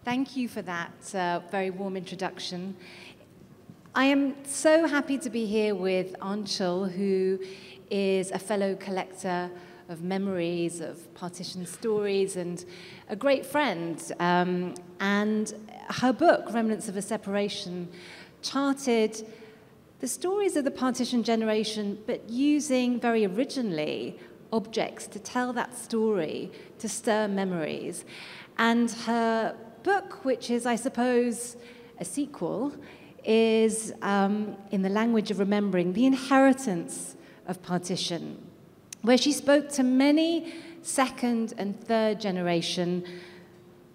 Thank you for that very warm introduction. I am so happy to be here with Aanchal, who is a fellow collector of memories, of partition stories, and a great friend. And her book, Remnants of a Separation, charted the stories of the partition generation, but using very originally objects to tell that story, to stir memories. And her book, which is, I suppose, a sequel, is, in the language of remembering, The Inheritance of Partition, where she spoke to many second and third generation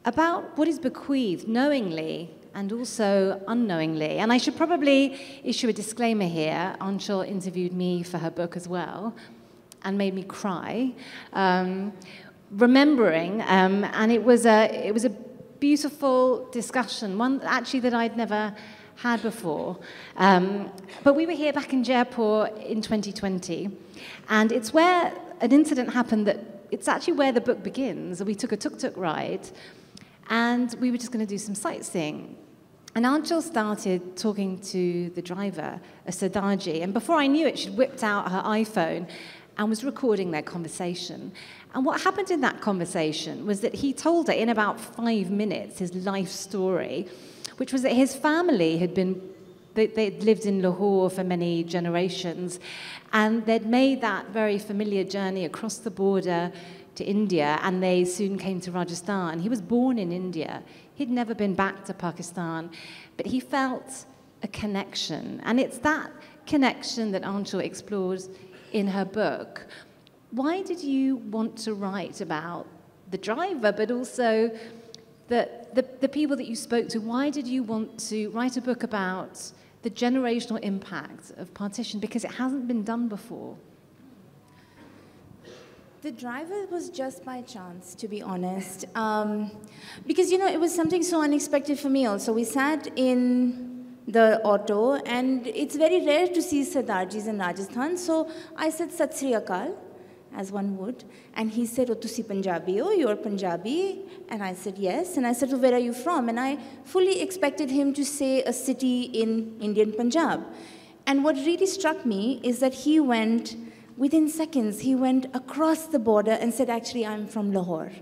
about what is bequeathed knowingly and also unknowingly. And I should probably issue a disclaimer here. Aanchal interviewed me for her book as well and made me cry, remembering, and it was a beautiful discussion, one actually that I'd never had before. But we were here back in Jaipur in 2020, and it's where an incident happened that it's actually where the book begins. We took a tuk-tuk ride, and we were just going to do some sightseeing. And Aanchal started talking to the driver, a Sardarji, and before I knew it, she'd whipped out her iPhone and was recording their conversation. And what happened in that conversation was that he told her in about 5 minutes his life story, which was that his family had they'd lived in Lahore for many generations, and they'd made that very familiar journey across the border to India, and they soon came to Rajasthan. He was born in India. He'd never been back to Pakistan, but he felt a connection. And it's that connection that Aanchal explores in her book. Why did you want to write about the driver, but also the people that you spoke to? Why did you want to write a book about the generational impact of partition? Because it hasn't been done before. The driver was just by chance, to be honest. Because, it was something so unexpected for me also. We sat in the auto, and it's very rare to see Sardarjis in Rajasthan. So I said, Sat Sri Akal, as one would. And he said, oh, tusi Punjabi ho, you're Punjabi? And I said, yes. And I said, oh, where are you from? And I fully expected him to say a city in Indian Punjab. And what really struck me is that he went, within seconds, he went across the border and said, actually, I'm from Lahore.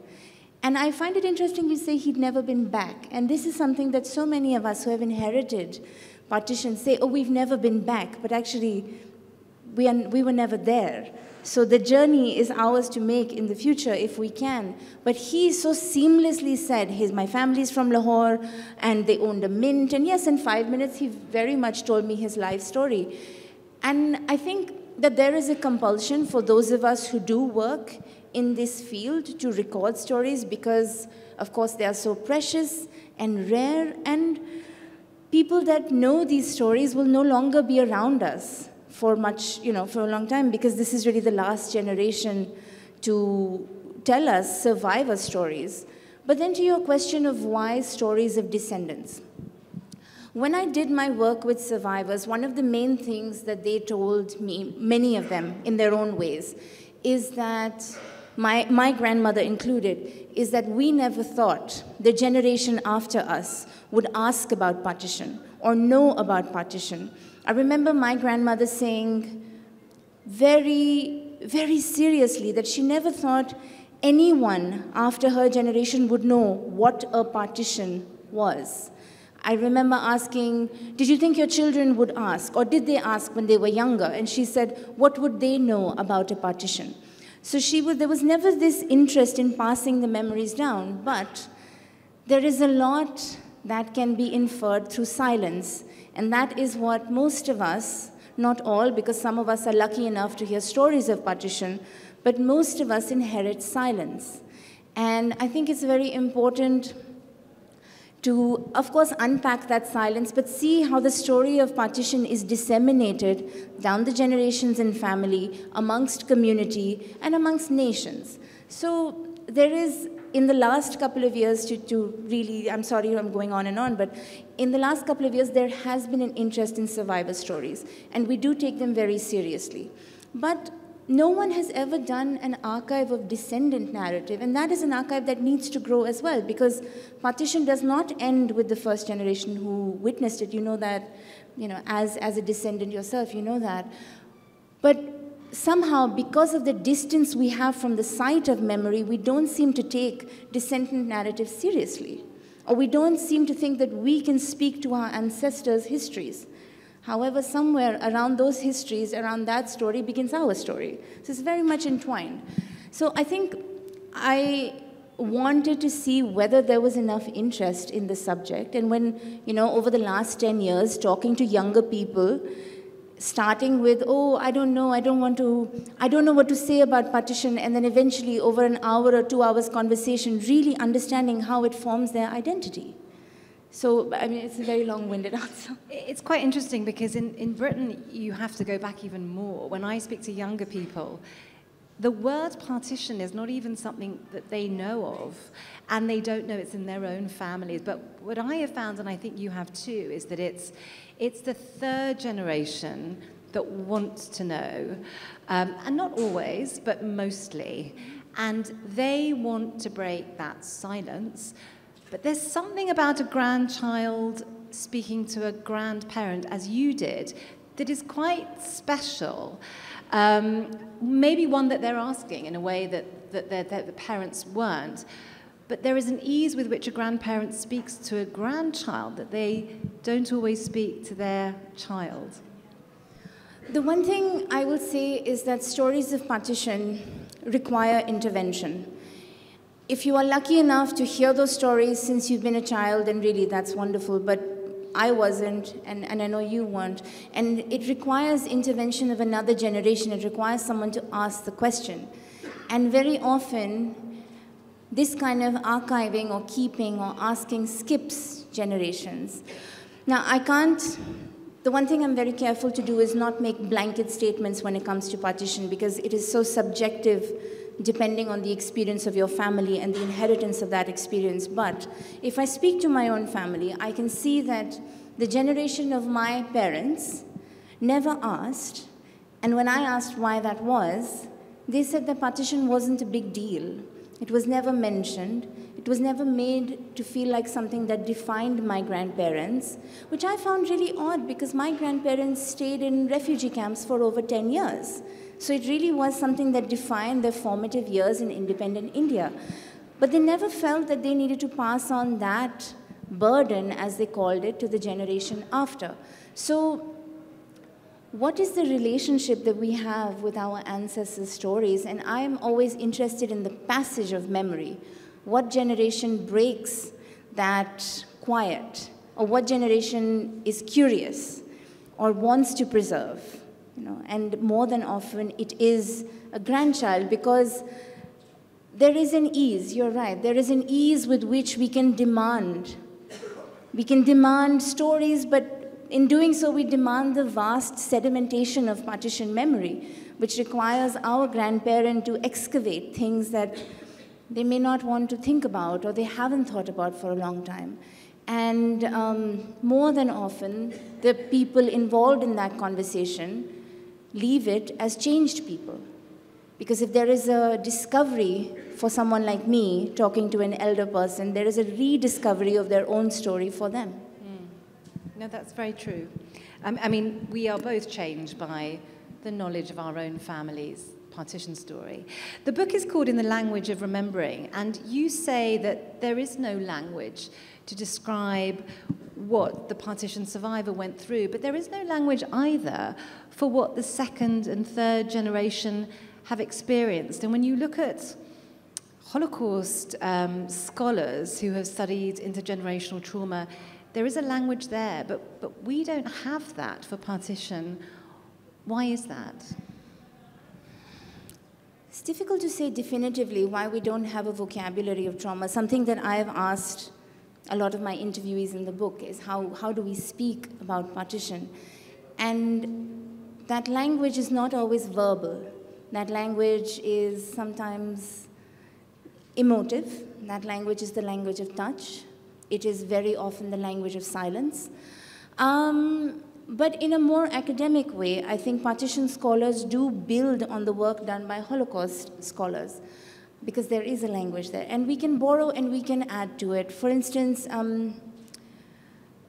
And I find it interesting you say he'd never been back. And this is something that so many of us who have inherited partition say, oh, we've never been back. But actually, we were never there. So the journey is ours to make in the future if we can. But he so seamlessly said, my family's from Lahore, and they owned a mint. And yes, in 5 minutes, he very much told me his life story. And I think that there is a compulsion for those of us who do work in this field to record stories because, of course, they are so precious and rare, and people that know these stories will no longer be around us for for a long time, because this is really the last generation to tell us survivor stories. But then to your question of why stories of descendants. When I did my work with survivors, one of the main things that they told me, many of them in their own ways, is that, my grandmother included, is that we never thought the generation after us would ask about partition or know about partition. I remember my grandmother saying very, very seriously that she never thought anyone after her generation would know what a partition was. I remember asking, did you think your children would ask, or did they ask when they were younger? And she said, what would they know about a partition? So there was never this interest in passing the memories down, but there is a lot that can be inferred through silence, and that is what most of us, not all, because some of us are lucky enough to hear stories of partition, but most of us inherit silence. And I think it's very important to, of course, unpack that silence, but see how the story of partition is disseminated down the generations in family, amongst community, and amongst nations. So there is, in the last couple of years, to really, I'm sorry I'm going on and on, but in the last couple of years, there has been an interest in survivor stories, and we do take them very seriously. But no one has ever done an archive of descendant narrative, and that is an archive that needs to grow as well, because partition does not end with the first generation who witnessed it. You know that, as a descendant yourself, you know that. But somehow, because of the distance we have from the site of memory, we don't seem to take descendant narrative seriously. Or we don't seem to think that we can speak to our ancestors' histories. However, somewhere around those histories, around that story, begins our story. So it's very much entwined. So I think I wanted to see whether there was enough interest in the subject. And when, over the last 10 years, talking to younger people, starting with, oh, I don't know what to say about partition, and then eventually over an hour or 2 hours conversation, really understanding how it forms their identity. So, I mean, it's a very long-winded answer. It's quite interesting because in Britain, you have to go back even more. When I speak to younger people, the word partition is not even something that they know of, and they don't know it's in their own families. But what I have found, and I think you have too, is that it's the third generation that wants to know, and not always, but mostly. And they want to break that silence. But there's something about a grandchild speaking to a grandparent, as you did, that is quite special. Maybe one that they're asking in a way that the parents weren't. But there is an ease with which a grandparent speaks to a grandchild that they don't always speak to their child. The one thing I will say is that stories of partition require intervention. If you are lucky enough to hear those stories since you've been a child, then really that's wonderful, but I wasn't, and I know you weren't. And it requires intervention of another generation. It requires someone to ask the question. And very often, this kind of archiving or keeping or asking skips generations. Now, the one thing I'm very careful to do is not make blanket statements when it comes to partition, because it is so subjective depending on the experience of your family and the inheritance of that experience. But if I speak to my own family, I can see that the generation of my parents never asked, and when I asked why that was, they said that partition wasn't a big deal. It was never mentioned. It was never made to feel like something that defined my grandparents, which I found really odd because my grandparents stayed in refugee camps for over 10 years. So it really was something that defined their formative years in independent India. But they never felt that they needed to pass on that burden, as they called it, to the generation after. So what is the relationship that we have with our ancestors' stories? And I am always interested in the passage of memory. What generation breaks that quiet? Or what generation is curious or wants to preserve? And more than often, it is a grandchild, because there is an ease, you're right, there is an ease with which we can demand. We can demand stories, but in doing so, we demand the vast sedimentation of partition memory, which requires our grandparent to excavate things that they may not want to think about or they haven't thought about for a long time. And more than often, the people involved in that conversation leave it as changed people. Because if there is a discovery for someone like me talking to an elder person, there is a rediscovery of their own story for them. No, that's very true. I mean, we are both changed by the knowledge of our own family's partition story. The book is called In the Language of Remembering, and you say that there is no language to describe what the partition survivor went through, but there is no language either for what the second and third generation have experienced. And when you look at Holocaust scholars who have studied intergenerational trauma, there is a language there, but we don't have that for partition. Why is that? It's difficult to say definitively why we don't have a vocabulary of trauma. Something that I have asked a lot of my interviewees in the book is how do we speak about partition? And that language is not always verbal. That language is sometimes emotive. That language is the language of touch. It is very often the language of silence. But in a more academic way, I think partition scholars do build on the work done by Holocaust scholars, because there is a language there. And we can borrow and we can add to it. For instance,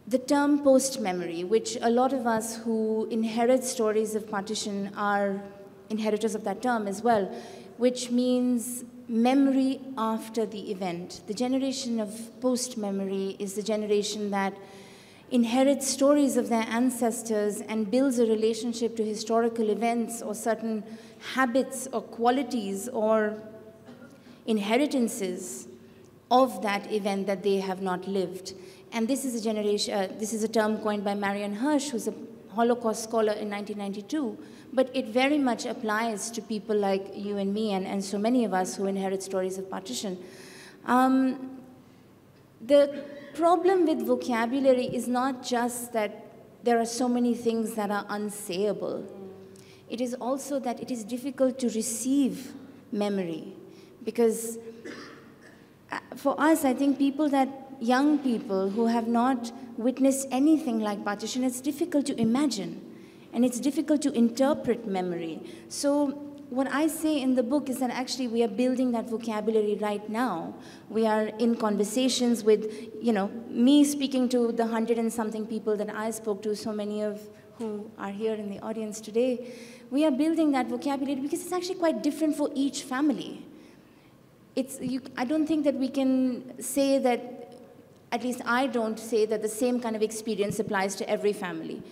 the term post-memory, which a lot of us who inherit stories of partition are inheritors of that term as well, which means memory after the event. The generation of post-memory is the generation that inherits stories of their ancestors and builds a relationship to historical events or certain habits or qualities or inheritances of that event that they have not lived. And this is a generation, this is a term coined by Marion Hirsch, who's a Holocaust scholar in 1992, but it very much applies to people like you and me and so many of us who inherit stories of partition. The problem with vocabulary is not just that there are so many things that are unsayable. It is also that it is difficult to receive memory. Because for us, I think young people who have not witnessed anything like partition, it's difficult to imagine. And it's difficult to interpret memory. So what I say in the book is that actually we are building that vocabulary right now. We are in conversations with, me speaking to the 100 and something people that I spoke to, so many of who are here in the audience today. We are building that vocabulary because it's actually quite different for each family. I don't think that we can say that, at least I don't say that the same kind of experience applies to every family.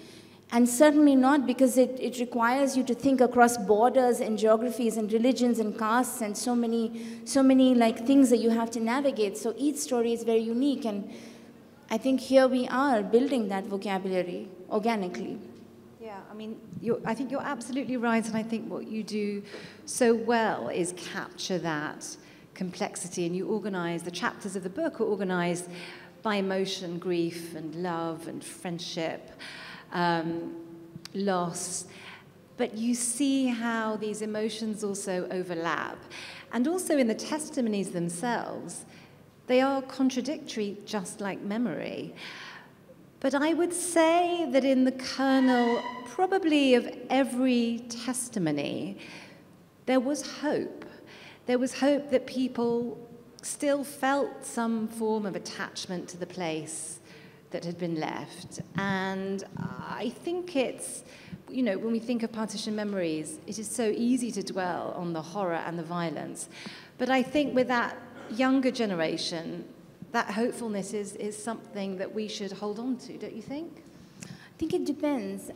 And certainly not because it requires you to think across borders and geographies and religions and castes and so many like things that you have to navigate. So each story is very unique, and I think here we are building that vocabulary organically. Yeah, I mean, I think you're absolutely right, and I think what you do so well is capture that complexity, and you organize, the chapters of the book are organized by emotion, grief and love and friendship. Loss, but you see how these emotions also overlap. And also in the testimonies themselves, they are contradictory, just like memory. But I would say that in the kernel, probably of every testimony, there was hope. There was hope that people still felt some form of attachment to the place that had been left. And I think it's, when we think of partition memories, it is so easy to dwell on the horror and the violence. But I think with that younger generation, that hopefulness is something that we should hold on to, don't you think? I think it depends.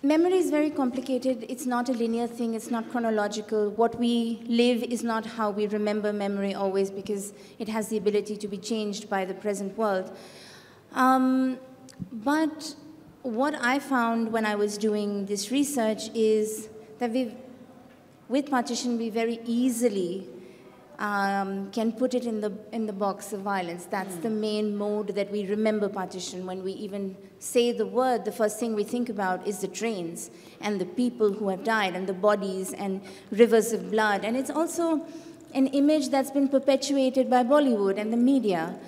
Memory is very complicated. It's not a linear thing. It's not chronological. What we live is not how we remember memory always, because it has the ability to be changed by the present world. But what I found when I was doing this research is that with partition, we very easily can put it in the box of violence. That's the main mode that we remember partition. When we even say the word, the first thing we think about is the trains and the people who have died and the bodies and rivers of blood. And it's also an image that's been perpetuated by Bollywood and the media.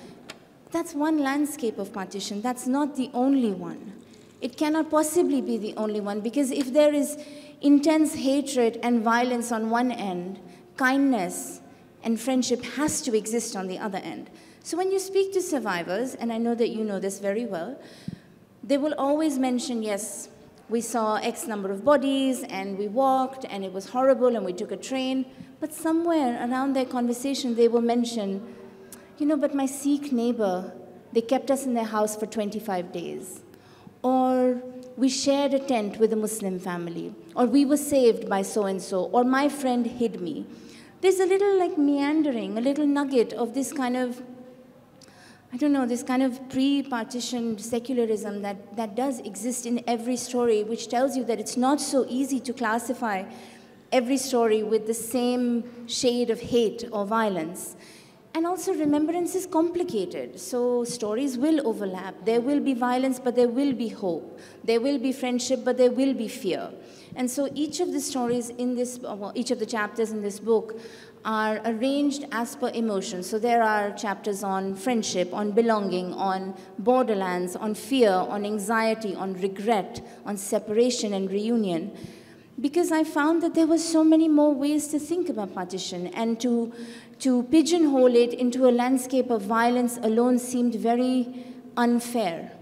That's one landscape of partition. That's not the only one. It cannot possibly be the only one, because if there is intense hatred and violence on one end, kindness and friendship has to exist on the other end. So when you speak to survivors, and I know that you know this very well, they will always mention, yes, we saw X number of bodies, and we walked, and it was horrible, and we took a train. But somewhere around their conversation, they will mention, but my Sikh neighbor, they kept us in their house for 25 days. Or we shared a tent with a Muslim family. Or we were saved by so-and-so. Or my friend hid me. There's a little meandering, a little nugget of this kind of, this kind of pre-partition secularism that does exist in every story, which tells you that it's not so easy to classify every story with the same shade of hate or violence. And also remembrance is complicated, so stories will overlap. There will be violence, but there will be hope. There will be friendship, but there will be fear. And so each of the stories in this, each of the chapters in this book are arranged as per emotion. So there are chapters on friendship, on belonging, on borderlands, on fear, on anxiety, on regret, on separation and reunion. Because I found that there were so many more ways to think about partition, and to pigeonhole it into a landscape of violence alone seemed very unfair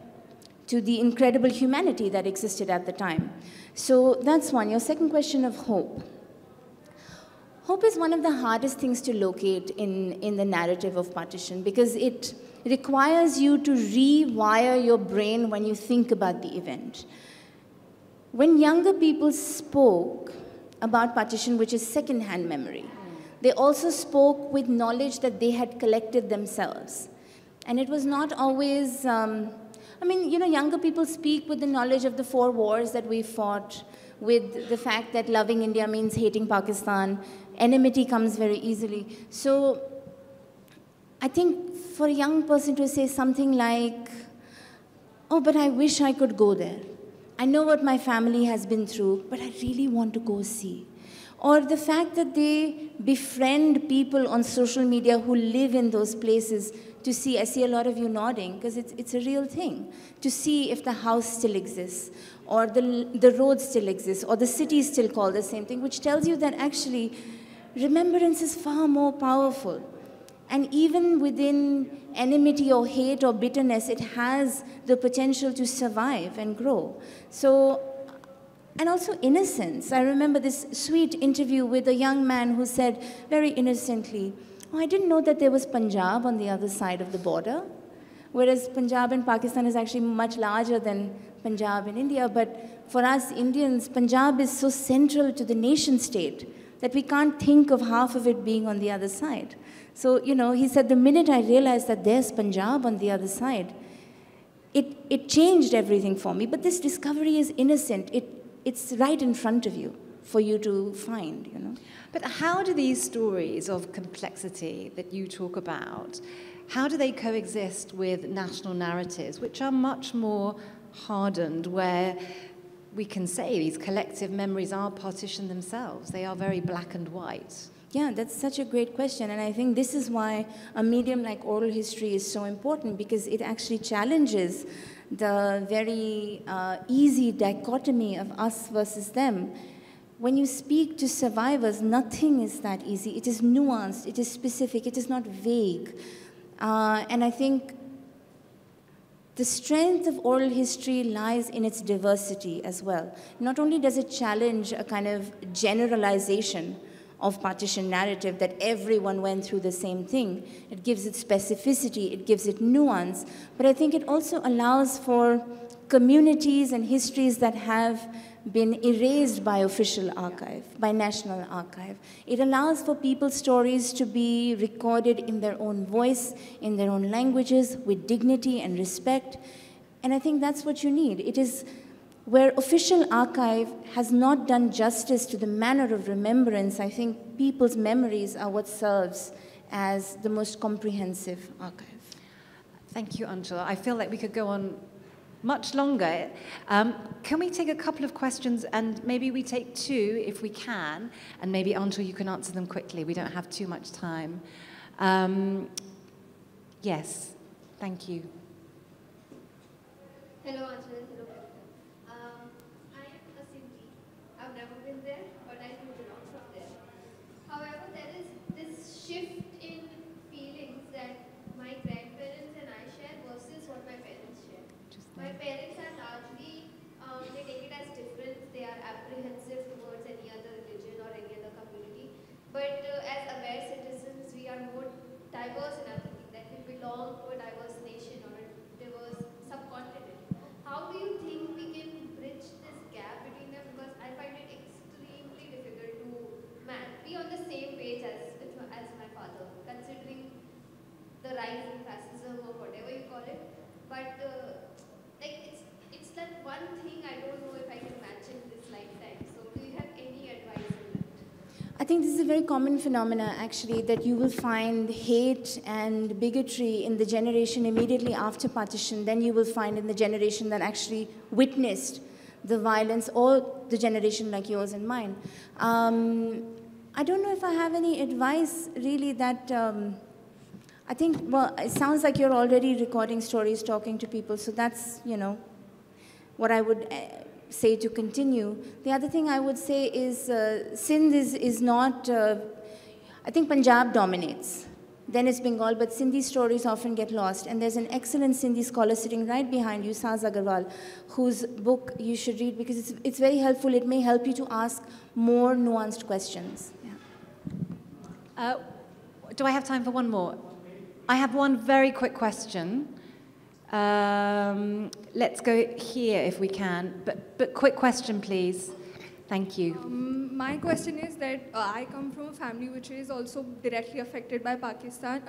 to the incredible humanity that existed at the time. So that's one. Your second question of hope. Hope is one of the hardest things to locate in the narrative of partition, because it requires you to rewire your brain when you think about the event. When younger people spoke about partition, which is second-hand memory, they also spoke with knowledge that they had collected themselves. And it was not always, younger people speak with the knowledge of the 4 wars that we fought, with the fact that loving India means hating Pakistan. Enmity comes very easily. So I think for a young person to say something like, oh, but I wish I could go there. I know what my family has been through, but I really want to go see. Or the fact that they befriend people on social media who live in those places to see. I see a lot of you nodding, because it's a real thing. To see if the house still exists, or the road still exists, or the city is still called the same thing, which tells you that actually remembrance is far more powerful. And even within enmity or hate or bitterness, it has the potential to survive and grow. So, and also innocence. I remember this sweet interview with a young man who said very innocently, oh, I didn't know that there was Punjab on the other side of the border. Whereas Punjab in Pakistan is actually much larger than Punjab in India. But for us Indians, Punjab is so central to the nation state that we can't think of half of it being on the other side. So, he said, the minute I realized that there's Punjab on the other side, it changed everything for me. But this discovery is innocent. It's right in front of you for you to find, But how do these stories of complexity that you talk about, how do they coexist with national narratives, which are much more hardened, where we can say these collective memories are partition themselves? They are very black and white. Yeah, that's such a great question. And I think this is why a medium like oral history is so important, because it actually challenges the very easy dichotomy of us versus them. When you speak to survivors, nothing is that easy. It is nuanced, it is specific, it is not vague. And I think the strength of oral history lies in its diversity as well. Not only does it challenge a kind of generalization of partition narrative that everyone went through the same thing, it gives it specificity, it gives it nuance, but I think it also allows for communities and histories that have been erased by official archive, by national archive. It allows for people's stories to be recorded in their own voice, in their own languages, with dignity and respect. And I think that's what you need. It is where official archive has not done justice to the manner of remembrance. I think people's memories are what serves as the most comprehensive archive. Thank you, Aanchal. I feel like we could go on much longer. Can we take a couple of questions, and maybe we take 2 if we can, and maybe Aanchal, you can answer them quickly. We don't have too much time. Yes, thank you. Hello, Aanchal. Hello, Kavita. I am a Sindhi. I've never been there, but I do belong from there. However, there is this shift in feelings that my grandparents and I share versus what my parents share. My parents are largely, they take it as different. They are apprehensive towards any other religion or any other community. But as aware citizens, we are more diverse in our thinking, that we belong to a diverse nation or a diverse subcontinent. How do you think we can bridge this gap between them? Because I find it extremely difficult to be on the same page as my father, considering the rise in fascism or whatever you call it. But it's that one thing I don't know if I can match in this lifetime. So do you have any advice on that? I think this is a very common phenomena, actually, that you will find hate and bigotry in the generation immediately after partition, then you will find in the generation that actually witnessed the violence, or the generation like yours and mine. I don't know if I have any advice really that, I think, well, it sounds like you're already recording stories, talking to people, so that's, you know, what I would say to continue. The other thing I would say is Sindh is not, I think Punjab dominates. Then it's Bengal, but Sindhi stories often get lost. And there's an excellent Sindhi scholar sitting right behind you, Saz Agarwal, whose book you should read because it's very helpful. It may help you to ask more nuanced questions. Yeah. Do I have time for one more? I have one very quick question. Let's go here if we can, but quick question, please. Thank you. My question is that I come from a family which is also directly affected by Pakistan,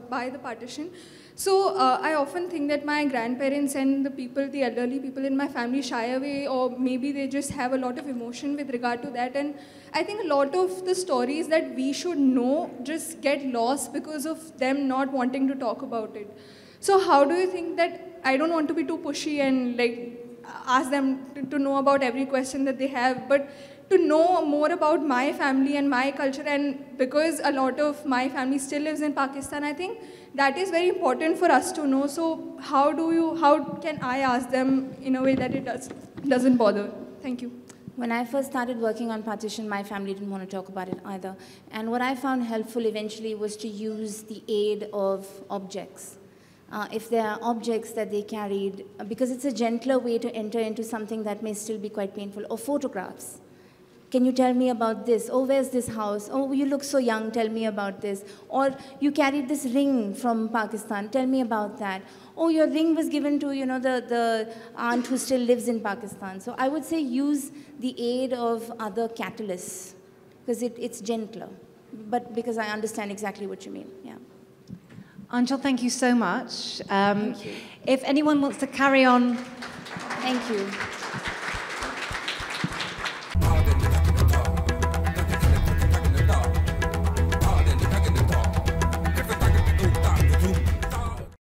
by the partition. So I often think that my grandparents and the elderly people in my family shy away, or maybe they just have a lot of emotion with regard to that. And I think a lot of the stories that we should know just get lost because of them not wanting to talk about it. So how do you think that, I don't want to be too pushy and like ask them to know about every question that they have, but to know more about my family and my culture, and because a lot of my family still lives in Pakistan, I think that is very important for us to know. So how can I ask them in a way that it doesn't bother? Thank you. When I first started working on partition, my family didn't want to talk about it either. And what I found helpful eventually was to use the aid of objects. If there are objects that they carried, because it's a gentler way to enter into something that may still be quite painful, or photographs. Can you tell me about this? Oh, where's this house? Oh, you look so young, tell me about this. Or you carried this ring from Pakistan, tell me about that. Oh, your ring was given to, you know, the aunt who still lives in Pakistan. So I would say use the aid of other catalysts, because it's gentler. But because I understand exactly what you mean, yeah. Aanchal, thank you so much. Thank you. If anyone wants to carry on... Thank you.